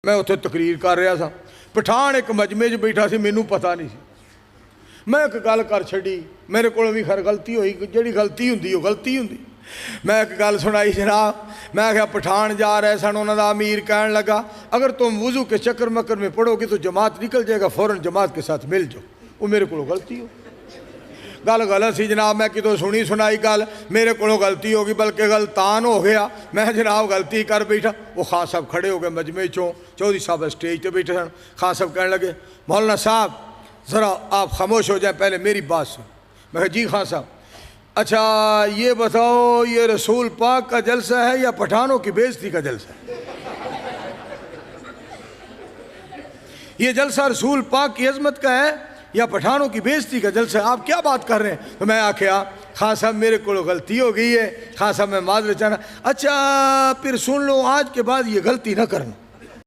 मैं उत्थे तकरीर कर रहा था, पठान एक मजमे च बैठा सी, मैनू पता नहीं सी। मैं एक गल कर छड़ी, मेरे को भी खैर गलती हुई, जी गलती होंगी वो गलती होंगी। मैं एक गल सुनाई जनाब, मैं क्या पठान जा रहे सन, उन्होंने अमीर कहन लगा अगर तुम वजू के चक्कर मक्कर में पढ़ोगे तो जमात निकल जाएगा, फ़ौरन जमात के साथ मिल जाओ। वो मेरे को गलती हो गल गलत सी जनाब, मैं कितों सुनी सुनाई गल, मेरे को गलती हो गई, बल्कि गलतान हो गया। मैं जनाब गलती कर बैठा। वो खान साहब खड़े हो गए मजमे चों, चौधरी साहब स्टेज पर बैठे सन। खान साहब कहने लगे मौलाना साहब ज़रा आप खामोश हो जाए, पहले मेरी बात सुन। मैं जी खान साहब, अच्छा ये बताओ ये रसूल पाक का जलसा है या पठानों की बेइज्जती का जलसा है? ये जलसा रसूल पाक की अजमत का है या पठानों की बेइज्जती का जलसा है? आप क्या बात कर रहे हैं? तो मैं आख्या खान साहब मेरे को गलती हो गई है, खान साहब मैं माजरत चाहना। अच्छा फिर सुन लो, आज के बाद ये गलती ना करना।